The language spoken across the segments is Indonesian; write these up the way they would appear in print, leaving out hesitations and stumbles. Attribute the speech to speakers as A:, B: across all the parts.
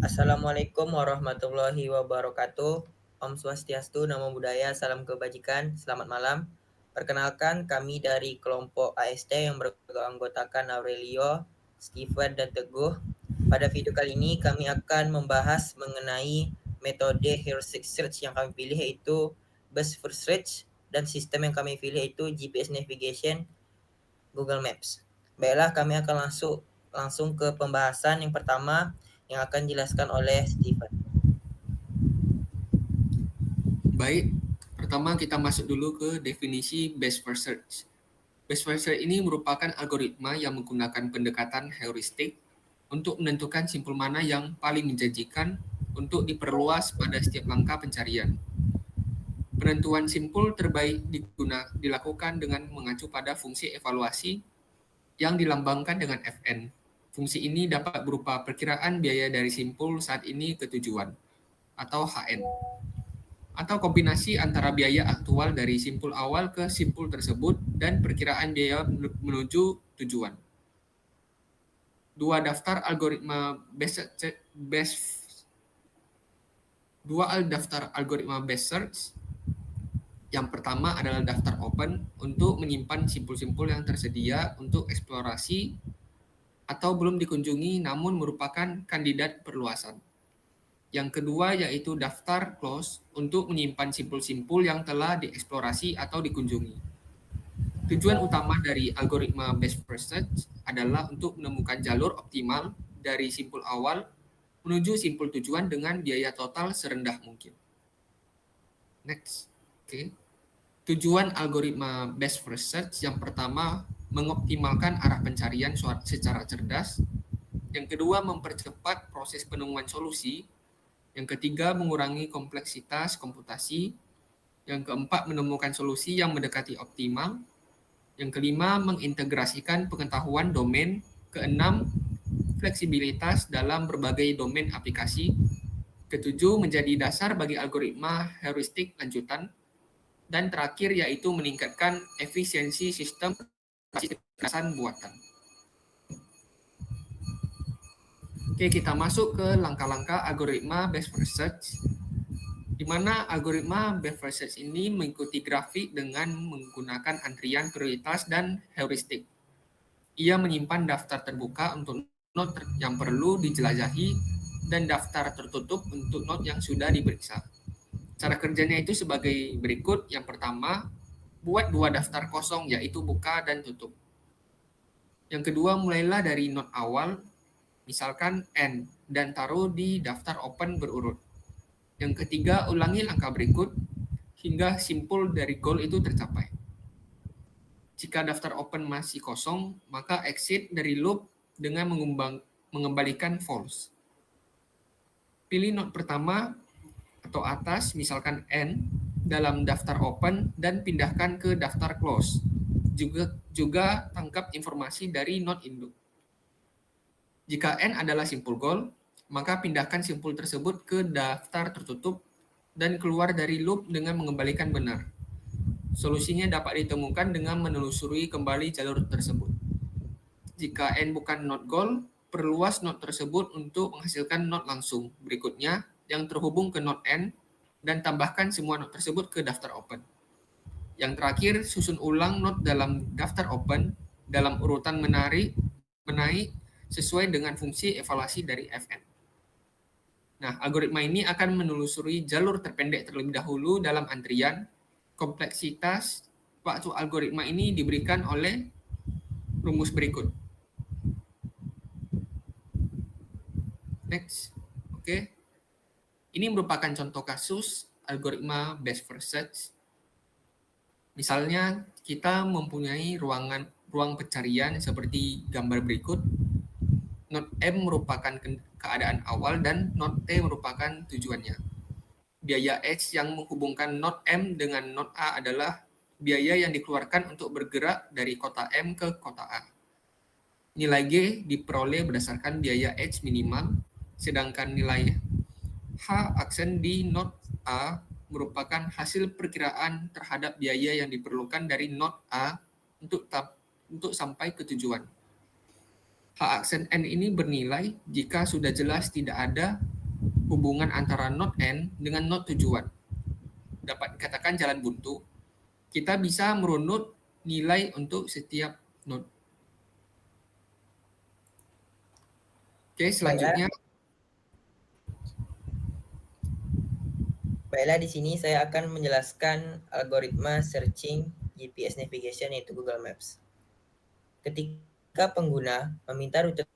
A: Assalamualaikum warahmatullahi wabarakatuh. Om Swastiastu, Namo Buddhaya, salam kebajikan, selamat malam. Perkenalkan, kami dari kelompok AST yang beranggotakan Aurelio, Steven, dan Teguh. Pada video kali ini kami akan membahas mengenai metode heuristic search yang kami pilih yaitu best first search, dan sistem yang kami pilih yaitu GPS navigation Google Maps. Baiklah, kami akan langsung ke pembahasan yang pertama yang akan dijelaskan oleh Steven.
B: Baik, pertama kita masuk dulu ke definisi best first search. Best first search ini merupakan algoritma yang menggunakan pendekatan heuristik untuk menentukan simpul mana yang paling menjanjikan untuk diperluas pada setiap langkah pencarian. Penentuan simpul terbaik dilakukan dengan mengacu pada fungsi evaluasi yang dilambangkan dengan Fn. Fungsi ini dapat berupa perkiraan biaya dari simpul saat ini ke tujuan, atau Hn, atau kombinasi antara biaya aktual dari simpul awal ke simpul tersebut dan perkiraan biaya menuju tujuan. Dua daftar algoritma best search. Yang pertama adalah daftar open untuk menyimpan simpul-simpul yang tersedia untuk eksplorasi atau belum dikunjungi namun merupakan kandidat perluasan. Yang kedua yaitu daftar close untuk menyimpan simpul-simpul yang telah dieksplorasi atau dikunjungi. Tujuan utama dari algoritma best first search adalah untuk menemukan jalur optimal dari simpul awal menuju simpul tujuan dengan biaya total serendah mungkin. Next. Oke. Tujuan algoritma best first search yang pertama mengoptimalkan arah pencarian secara cerdas. Yang kedua mempercepat proses penemuan solusi. Yang ketiga mengurangi kompleksitas komputasi. Yang keempat menemukan solusi yang mendekati optimal. Yang kelima mengintegrasikan pengetahuan domain. Keenam fleksibilitas dalam berbagai domain aplikasi. Ketujuh menjadi dasar bagi algoritma heuristik lanjutan. Dan terakhir yaitu meningkatkan efisiensi sistem kecerdasan buatan. Oke, kita masuk ke langkah-langkah algoritma best first search, di mana algoritma best first search ini mengikuti grafik dengan menggunakan antrian prioritas dan heuristik. Ia menyimpan daftar terbuka untuk node yang perlu dijelajahi dan daftar tertutup untuk node yang sudah diperiksa. Cara kerjanya itu sebagai berikut. Yang pertama, buat dua daftar kosong yaitu buka dan tutup. Yang kedua, mulailah dari node awal, misalkan N, dan taruh di daftar open berurut. Yang ketiga, ulangi langkah berikut hingga simpul dari goal itu tercapai. Jika daftar open masih kosong, maka exit dari loop dengan mengembalikan false. Pilih node pertama atau atas, misalkan N, dalam daftar open dan pindahkan ke daftar close. Juga tangkap informasi dari node induk. Jika N adalah simpul goal, maka pindahkan simpul tersebut ke daftar tertutup dan keluar dari loop dengan mengembalikan benar. Solusinya dapat ditemukan dengan menelusuri kembali jalur tersebut. Jika N bukan node goal, perluas node tersebut untuk menghasilkan node langsung berikutnya yang terhubung ke node N dan tambahkan semua node tersebut ke daftar open. Yang terakhir, susun ulang node dalam daftar open dalam urutan menaik sesuai dengan fungsi evaluasi dari Fn. Nah, algoritma ini akan menelusuri jalur terpendek terlebih dahulu dalam antrian. Kompleksitas waktu algoritma ini diberikan oleh rumus berikut. Next. Oke. Ini merupakan contoh kasus algoritma best first search. Misalnya, kita mempunyai ruang pencarian seperti gambar berikut. Node M merupakan keadaan awal dan node T merupakan tujuannya. Biaya X yang menghubungkan node M dengan node A adalah biaya yang dikeluarkan untuk bergerak dari kota M ke kota A. Nilai G diperoleh berdasarkan biaya X minimal, sedangkan nilai H aksen di node A merupakan hasil perkiraan terhadap biaya yang diperlukan dari node A untuk sampai ke tujuan. H aksen N ini bernilai jika sudah jelas tidak ada hubungan antara node N dengan node tujuan. Dapat dikatakan jalan buntu. Kita bisa merunut nilai untuk setiap node. Oke, selanjutnya.
A: Baiklah, di sini saya akan menjelaskan algoritma searching GPS navigation yaitu Google Maps. Ketika pengguna meminta rute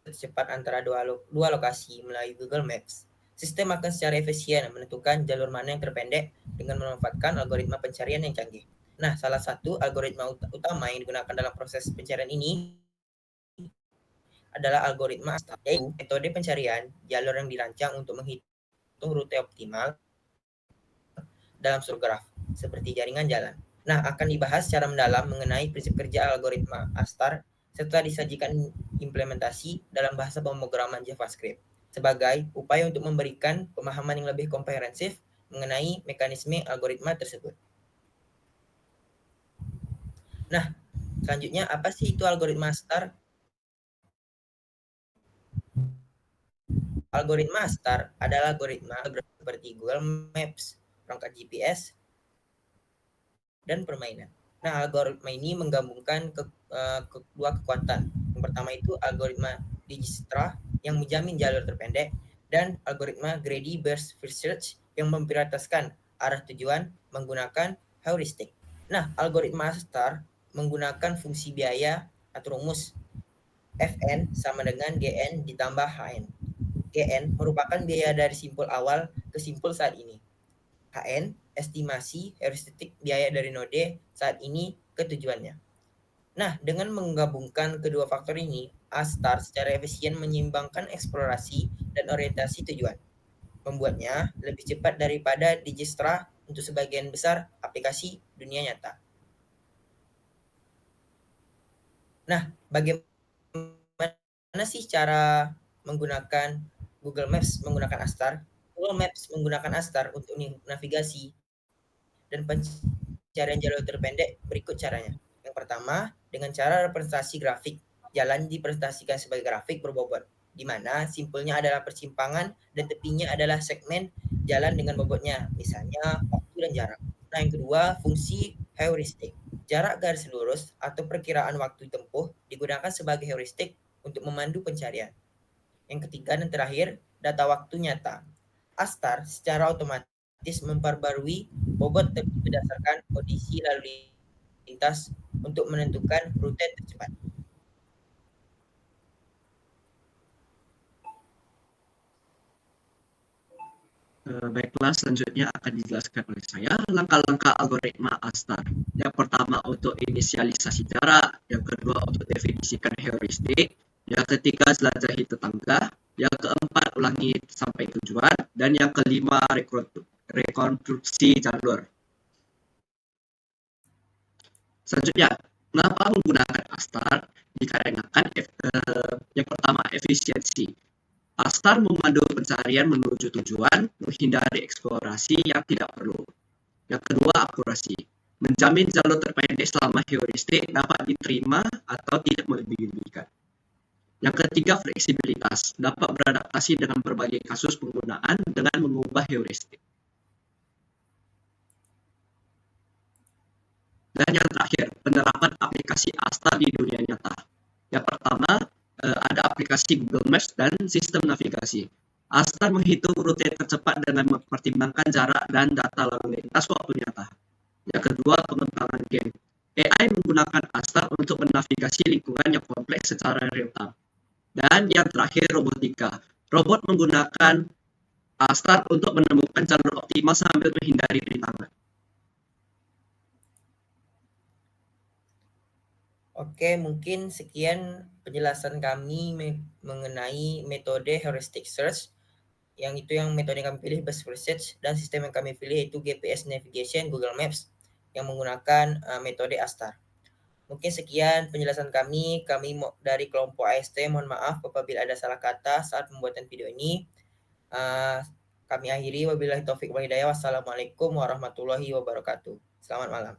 A: tercepat antara dua lokasi melalui Google Maps, sistem akan secara efisien menentukan jalur mana yang terpendek dengan memanfaatkan algoritma pencarian yang canggih. Nah, salah satu algoritma utama yang digunakan dalam proses pencarian ini adalah algoritma ASTAR, yaitu metode pencarian jalur yang dirancang untuk menghitung rute optimal dalam suatu graf, seperti jaringan jalan. Nah, akan dibahas secara mendalam mengenai prinsip kerja algoritma ASTAR setelah disajikan implementasi dalam bahasa pemrograman JavaScript sebagai upaya untuk memberikan pemahaman yang lebih komprehensif mengenai mekanisme algoritma tersebut. Nah, selanjutnya apa sih itu algoritma ASTAR? Algoritma ASTAR adalah algoritma seperti Google Maps, perangkat GPS, dan permainan. Nah, algoritma ini menggabungkan kedua kekuatan. Yang pertama itu algoritma Dijkstra yang menjamin jalur terpendek, dan algoritma Greedy Burst First Search yang memprioritaskan arah tujuan menggunakan heuristik. Nah, algoritma ASTAR menggunakan fungsi biaya atau rumus Fn sama dengan Gn ditambah Hn. Gn merupakan biaya dari simpul awal ke simpul saat ini. Hn, estimasi heuristik biaya dari node saat ini ke tujuannya. Nah, dengan menggabungkan kedua faktor ini, ASTAR secara efisien menyeimbangkan eksplorasi dan orientasi tujuan, membuatnya lebih cepat daripada Dijkstra untuk sebagian besar aplikasi dunia nyata. Nah, bagaimana sih cara menggunakan Google Maps menggunakan ASTAR? Google Maps menggunakan ASTAR untuk navigasi dan pencarian jalur terpendek berikut caranya. Yang pertama, dengan cara representasi grafik. Jalan dipresentasikan sebagai grafik berbobot, di mana simpulnya adalah persimpangan dan tepinya adalah segmen jalan dengan bobotnya, misalnya waktu dan jarak. Nah, yang kedua, fungsi heuristik. Jarak garis lurus atau perkiraan waktu tempuh digunakan sebagai heuristik untuk memandu pencarian. Yang ketiga dan terakhir, data waktu nyata. ASTAR secara otomatis memperbarui bobot tepi berdasarkan kondisi lalu lintas untuk menentukan rute tercepat.
C: Baiklah, selanjutnya akan dijelaskan oleh saya langkah-langkah algoritma ASTAR. Yang pertama untuk inisialisasi jarak, yang kedua untuk definisikan heuristik, yang ketiga jelajahi tetangga, yang keempat ulangi sampai tujuan, dan yang kelima rekonstruksi jalur. Selanjutnya, mengapa menggunakan ASTAR? Dikarenakan yang pertama efisiensi. ASTAR memandu pencarian menuju tujuan, menghindari eksplorasi yang tidak perlu. Yang kedua, akurasi. Menjamin jalur terpendek selama heuristik dapat diterima atau tidak melebih-lebihkan. Yang ketiga, fleksibilitas. Dapat beradaptasi dengan berbagai kasus penggunaan dengan mengubah heuristik. Dan yang terakhir, penerapan aplikasi ASTAR di dunia nyata. Yang pertama, ada aplikasi Google Maps dan sistem navigasi. ASTAR menghitung rute tercepat dengan mempertimbangkan jarak dan data lalu lintas waktu nyata. Yang kedua, pengembangan game. AI menggunakan ASTAR untuk menavigasi lingkungan yang kompleks secara real-time. Dan yang terakhir, robotika. Robot menggunakan ASTAR untuk menemukan jalur optimal sambil menghindari rintangan.
A: Oke, mungkin sekian penjelasan kami mengenai metode heuristic search, yang itu yang metode yang kami pilih Best First Search, dan sistem yang kami pilih itu GPS Navigation Google Maps yang menggunakan metode ASTAR. Mungkin sekian penjelasan kami dari kelompok AST. Mohon maaf apabila ada salah kata saat pembuatan video ini. Kami akhiri, wabillahi taufiq wal hidayah. Wassalamualaikum warahmatullahi wabarakatuh. Selamat malam.